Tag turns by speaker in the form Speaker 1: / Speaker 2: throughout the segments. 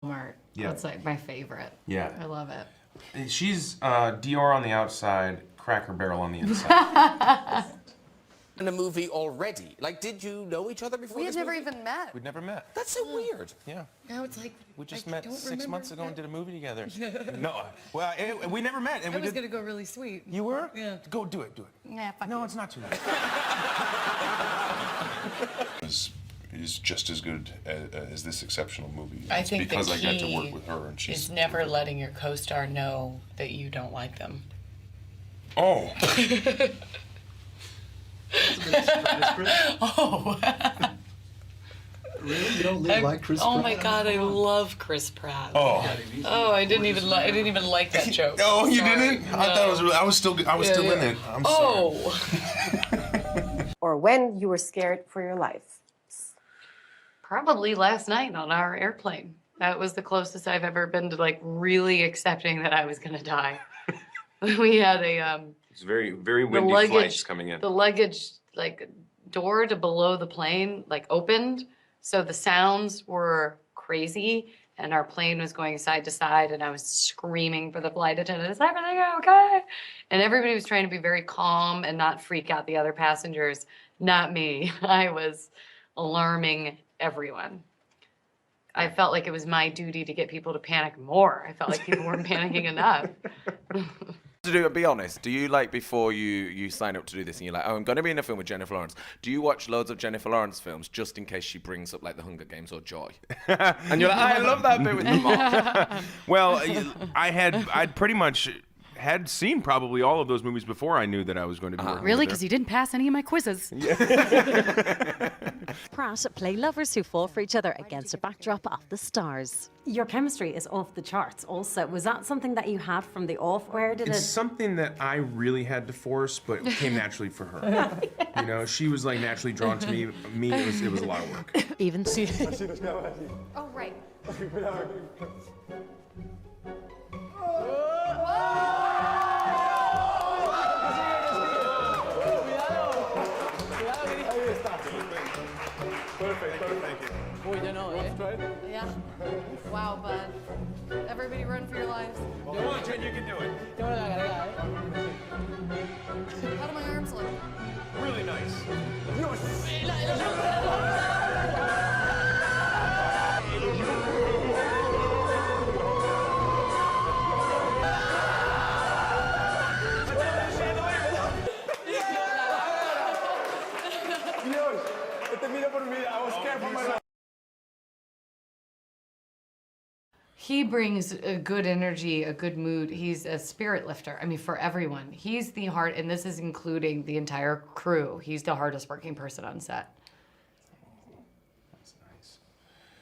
Speaker 1: Mart.
Speaker 2: Yeah.
Speaker 1: That's like my favorite.
Speaker 2: Yeah.
Speaker 1: I love it.
Speaker 2: She's Dior on the outside, Cracker Barrel on the inside.
Speaker 3: In a movie already. Like, did you know each other before
Speaker 4: We had
Speaker 3: this
Speaker 4: never
Speaker 3: movie?
Speaker 4: even met.
Speaker 2: We'd never met.
Speaker 3: That's so weird.
Speaker 2: Yeah.
Speaker 1: Now it's like
Speaker 2: We just
Speaker 1: I
Speaker 2: met
Speaker 1: don't
Speaker 2: 6
Speaker 1: remember
Speaker 2: months ago and
Speaker 1: that.
Speaker 2: did a movie together. No, well, we never met. And
Speaker 1: I
Speaker 2: we
Speaker 1: was
Speaker 2: did...
Speaker 1: gonna go really sweet.
Speaker 2: You were?
Speaker 1: Yeah.
Speaker 2: Go do it, do it.
Speaker 1: Yeah, fuck
Speaker 2: No,
Speaker 1: it.
Speaker 2: it's not too late.
Speaker 5: is just as good as this exceptional movie.
Speaker 6: I
Speaker 5: It's
Speaker 6: think
Speaker 5: because
Speaker 6: the
Speaker 5: I get to
Speaker 6: key
Speaker 5: work with her, and she's
Speaker 6: is never letting your co-star know that you don't like them.
Speaker 5: Oh,
Speaker 6: Oh.
Speaker 7: Really? You don't like Chris
Speaker 6: Oh
Speaker 7: Pratt?
Speaker 6: my God, I love Chris Pratt.
Speaker 5: oh,
Speaker 6: Oh, I didn't even like that joke.
Speaker 5: oh! You
Speaker 6: Sorry.
Speaker 5: didn't? I thought it was. I was still
Speaker 6: Yeah.
Speaker 5: in it. I'm sorry.
Speaker 6: Oh.
Speaker 4: Or when you were scared for your life.
Speaker 1: Probably last night on our airplane. That was the closest I've ever been to like really accepting that I was gonna die. We had a
Speaker 2: It's very, very
Speaker 1: the
Speaker 2: windy
Speaker 1: luggage
Speaker 2: flights coming in.
Speaker 1: The luggage like door to below the plane like opened, so the sounds were crazy, and our plane was going side to side, and I was screaming for the flight attendant, "Is everything okay?" And everybody was trying to be very calm and not freak out the other passengers. Not me. I was alarming everyone. I felt like it was my duty to get people to panic more. I felt like people weren't panicking enough.
Speaker 3: Be honest, do you like before you sign up to do this and you're like, oh, I'm going to be in a film with Jennifer Lawrence, do you watch loads of Jennifer Lawrence films just in case she brings up like The Hunger Games or Joy? And you're like, I love that bit with the mom.
Speaker 2: Well, I'd pretty much had seen probably all of those movies before I knew that I was going to be working
Speaker 1: Really?
Speaker 2: with her.
Speaker 1: Because you didn't pass any of my quizzes.
Speaker 8: Pratt play lovers who fall for each other against a backdrop of the stars.
Speaker 9: Your chemistry is off the charts also. Was that something that you had from the off? Where did
Speaker 2: It's
Speaker 9: it...
Speaker 2: something that I really had to force, but came naturally for her. You know, she was like naturally drawn to me. It was a lot of work.
Speaker 8: Even
Speaker 4: Oh, right.
Speaker 1: Yeah. Wow, bud. Everybody run for your lives.
Speaker 2: Come on, Jen, you can do it.
Speaker 1: How do my arms look?
Speaker 2: Really nice.
Speaker 1: He brings a good energy, a good mood. He's a spirit lifter. I mean, for everyone. He's the heart, and this is including the entire crew. He's the hardest working person on set.
Speaker 2: That's nice.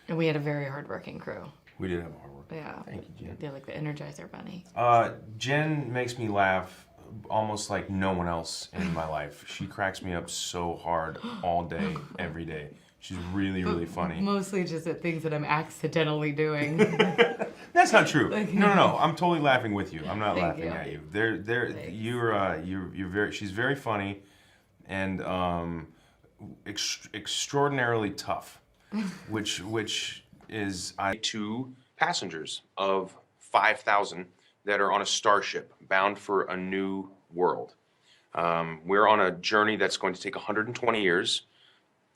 Speaker 1: And we had a very hardworking crew.
Speaker 2: We did have hard work.
Speaker 1: Yeah.
Speaker 2: Thank you, Jen.
Speaker 1: They're like the Energizer Bunny.
Speaker 2: Jen makes me laugh almost like no one else in my life. She cracks me up so hard all day, every day. She's really, really funny.
Speaker 1: Mostly just at things that I'm accidentally doing.
Speaker 2: That's not true. No. I'm totally laughing with you. I'm not
Speaker 1: Thank
Speaker 2: laughing
Speaker 1: you.
Speaker 2: at you. You're very. She's very funny, and extraordinarily tough, which is two passengers of 5,000 that are on a starship bound for a new world. We're on a journey that's going to take 120 years.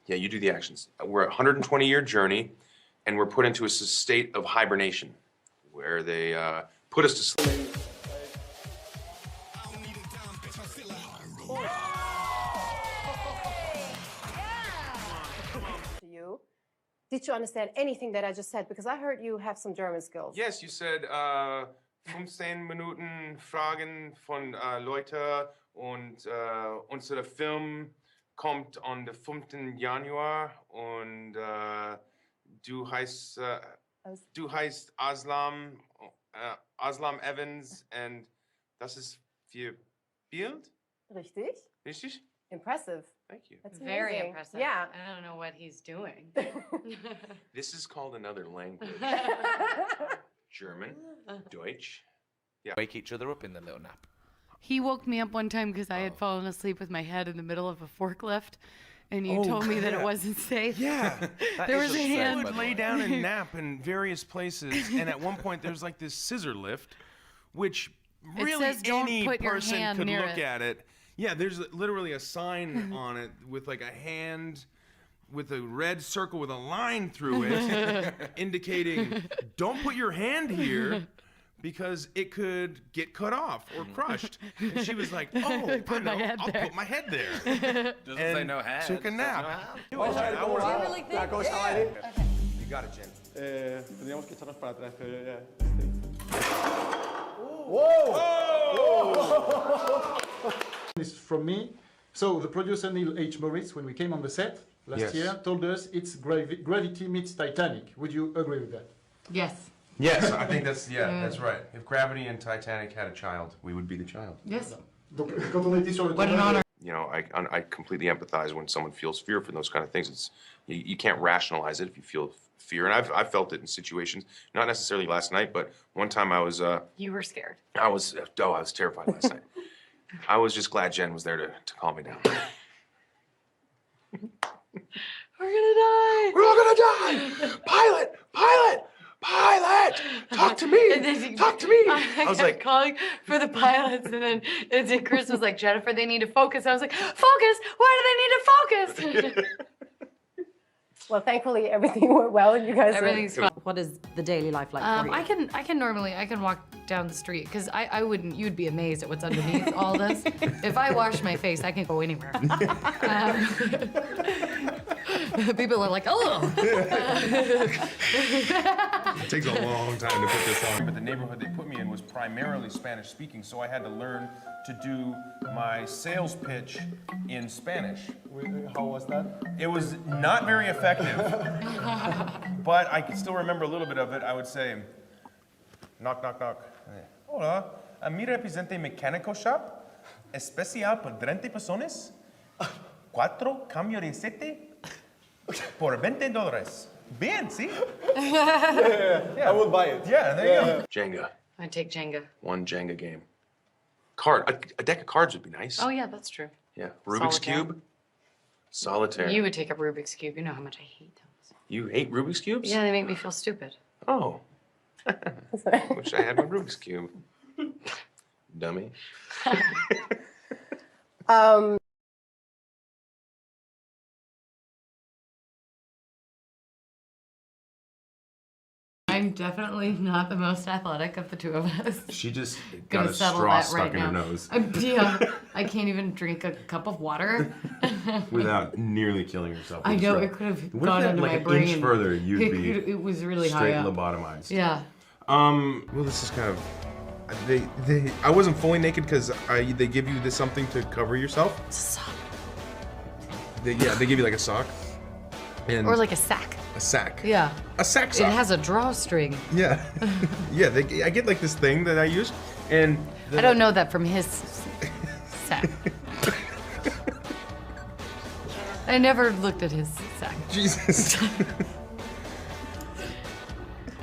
Speaker 2: Yeah, you do the actions. We're a 120-year journey, and we're put into a state of hibernation, where they put us to sleep.
Speaker 4: To you. Did you understand anything that I just said? Because I heard you have some German skills.
Speaker 2: Yes, you said 15 Minuten Fragen von Leute und unser Film kommt on the 5. Januar und du heißt Aslam Evans and das ist für Bild?
Speaker 4: Richtig?
Speaker 2: Richtig?
Speaker 4: Impressive.
Speaker 2: Thank you.
Speaker 4: That's
Speaker 1: Very
Speaker 4: amazing.
Speaker 1: impressive.
Speaker 4: Yeah.
Speaker 1: I don't know what he's doing.
Speaker 2: This is called another language. German, Deutsch. Yeah.
Speaker 3: Wake each other up in the little nap.
Speaker 1: He woke me up one time because I had fallen asleep with my head in the middle of a forklift.
Speaker 6: and you told me that it wasn't safe.
Speaker 2: Yeah.
Speaker 6: There was a
Speaker 2: I
Speaker 6: hand.
Speaker 2: would lay down and nap in various places, and at one point there's like this scissor lift, which
Speaker 6: It
Speaker 2: really
Speaker 6: says, "Don't
Speaker 2: any
Speaker 6: put your
Speaker 2: person
Speaker 6: hand
Speaker 2: could
Speaker 6: near
Speaker 2: look
Speaker 6: it."
Speaker 2: at it. Yeah, there's literally a sign on it with like a hand with a red circle with a line through it, indicating don't put your hand here because it could get cut off or crushed. And she was like, oh, I'll put my head there.
Speaker 3: Doesn't say no hand.
Speaker 2: Took a nap.
Speaker 7: Vamos a ver cómo va la cosa va a ir.
Speaker 2: You got it, Jen.
Speaker 7: Tendríamos que echarnos para atrás, pero ya.
Speaker 10: It's from me. So the producer Neil H. Moritz, when we came on the set last
Speaker 2: Yes.
Speaker 10: year, told us it's gravity meets Titanic. Would you agree with that?
Speaker 1: Yes.
Speaker 2: Yes, I think that's right. If Gravity and Titanic had a child, we would be the child.
Speaker 1: Yes.
Speaker 10: Donc, quand on était sur le
Speaker 1: What an
Speaker 10: tournage,
Speaker 1: honor.
Speaker 2: You know, I completely empathize when someone feels fear for those kind of things. It's you can't rationalize it if you feel fear, and I've felt it in situations, not necessarily last night, but one time I was
Speaker 1: You were scared.
Speaker 2: I was terrified last night. I was just glad Jen was there to calm me down.
Speaker 1: We're gonna die.
Speaker 2: We're all gonna die! Pilot! Pilot! Pilot! Talk to me! Talk to me!
Speaker 1: I was
Speaker 2: like,
Speaker 1: calling for the pilots, and then Chris was like, Jennifer, they need to focus. I was like, focus? Why do they need to focus?
Speaker 4: Well, thankfully everything went well, and you guys.
Speaker 1: Everything's fine.
Speaker 9: What is the daily life like for you?
Speaker 1: I can normally walk down the street because I wouldn't. You'd be amazed at what's underneath all this. If I wash my face, I can go anywhere. People are like, oh.
Speaker 2: it takes a long time to put this on. But the neighborhood they put me in was primarily Spanish speaking, so I had to learn to do my sales pitch in Spanish.
Speaker 7: How was that?
Speaker 2: It was not very effective, but I can still remember a little bit of it. I would say, knock, knock, knock. Hola, a mi represente mecánico shop, especial por 30 personas, 4 cambio de aceite por $20. Bien, ¿sí?
Speaker 7: Yeah. I would buy it.
Speaker 2: Yeah, there you go. Jenga.
Speaker 1: I take Jenga.
Speaker 2: One Jenga game. A deck of cards would be nice.
Speaker 1: Oh yeah, that's true.
Speaker 2: Yeah. Rubik's
Speaker 1: Solitaire.
Speaker 2: Cube. Solitaire.
Speaker 1: You would take a Rubik's Cube. You know how much I hate those.
Speaker 2: You hate Rubik's Cubes?
Speaker 1: Yeah, they make me feel stupid.
Speaker 2: Oh. Wish I had my Rubik's Cube. Dummy.
Speaker 1: I'm definitely not the most athletic of the two of us.
Speaker 2: She just
Speaker 1: Gonna
Speaker 2: got a
Speaker 1: settle
Speaker 2: straw
Speaker 1: that
Speaker 2: stuck
Speaker 1: right
Speaker 2: in her
Speaker 1: now.
Speaker 2: nose
Speaker 1: Yeah, I can't even drink a cup of water.
Speaker 2: without nearly killing herself.
Speaker 1: I
Speaker 2: with a
Speaker 1: know
Speaker 2: straw.
Speaker 1: it could have
Speaker 2: What if
Speaker 1: gone
Speaker 2: that,
Speaker 1: into
Speaker 2: like,
Speaker 1: my
Speaker 2: an
Speaker 1: brain.
Speaker 2: inch further, you'd be
Speaker 1: It was really
Speaker 2: straight
Speaker 1: high up.
Speaker 2: lobotomized.
Speaker 1: Yeah.
Speaker 2: Well, this is kind of. I wasn't fully naked because they give you this something to cover yourself.
Speaker 1: It's a sock.
Speaker 2: They give you like a sock. And
Speaker 1: Or like a sack.
Speaker 2: a sack.
Speaker 1: Yeah.
Speaker 2: A sack
Speaker 1: It
Speaker 2: sock.
Speaker 1: has a drawstring.
Speaker 2: Yeah. Yeah, I get like this thing that I use, and
Speaker 1: I don't know that from his sack. I never looked at his sack.
Speaker 2: Jesus.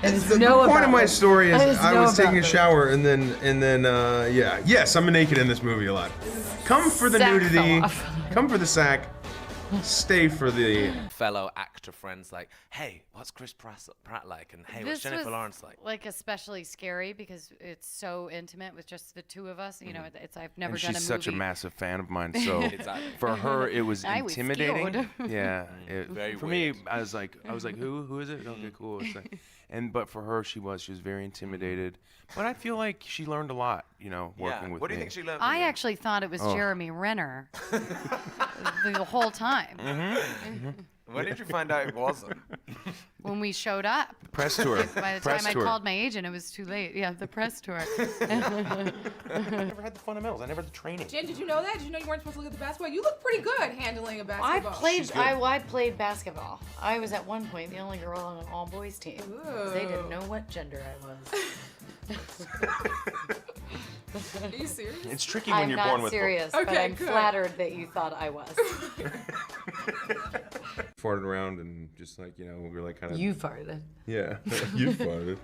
Speaker 1: I just
Speaker 2: The
Speaker 1: know
Speaker 2: point
Speaker 1: about
Speaker 2: of my
Speaker 1: it.
Speaker 2: story is
Speaker 1: just
Speaker 2: I
Speaker 1: know
Speaker 2: was taking
Speaker 1: about
Speaker 2: a
Speaker 1: it.
Speaker 2: shower and then yeah. Yes, I'm naked in this movie a lot. Come for the
Speaker 1: Sack
Speaker 2: nudity.
Speaker 1: fell off.
Speaker 2: Come for the sack. Stay for the.
Speaker 3: Fellow actor friends like, hey, what's Chris Pratt like? And hey, what's Jennifer Lawrence like?
Speaker 1: Especially scary because it's so intimate with just the two of us. You know, it's I've never
Speaker 2: And
Speaker 1: done
Speaker 2: she's
Speaker 1: a
Speaker 2: such a
Speaker 1: movie.
Speaker 2: massive fan of mine, so
Speaker 3: Exactly.
Speaker 2: for her it was
Speaker 1: I was
Speaker 2: intimidating.
Speaker 1: scared.
Speaker 2: Yeah,
Speaker 3: Very
Speaker 2: for
Speaker 3: weird.
Speaker 2: me, I was like, who is it? Okay, cool. It's like, but for her, she was very intimidated. But I feel like she learned a lot, working with
Speaker 3: What do you
Speaker 2: me.
Speaker 3: think she learned?
Speaker 1: I actually thought it was Jeremy Renner the whole time
Speaker 3: When did you find out it wasn't?
Speaker 1: when we showed up.
Speaker 2: Press tour.
Speaker 1: By the
Speaker 2: Press
Speaker 1: time
Speaker 2: tour.
Speaker 1: I called my agent, it was too late. Yeah, the press tour.
Speaker 2: I never had the fundamentals. I never had the training.
Speaker 11: Jen, did you know that? Did you know you weren't supposed to look at the basketball? You look pretty good handling a basketball.
Speaker 1: I played basketball. I was at one point the only girl on an all boys team. They didn't know what gender I was.
Speaker 11: Are you serious?
Speaker 2: It's tricky when
Speaker 1: I'm
Speaker 2: you're
Speaker 1: not
Speaker 2: born with
Speaker 1: serious, but
Speaker 11: Okay,
Speaker 1: I'm
Speaker 11: good.
Speaker 1: flattered that you thought I was.
Speaker 2: farted around and just like we were like kind of.
Speaker 1: You farted.
Speaker 2: Yeah, you farted.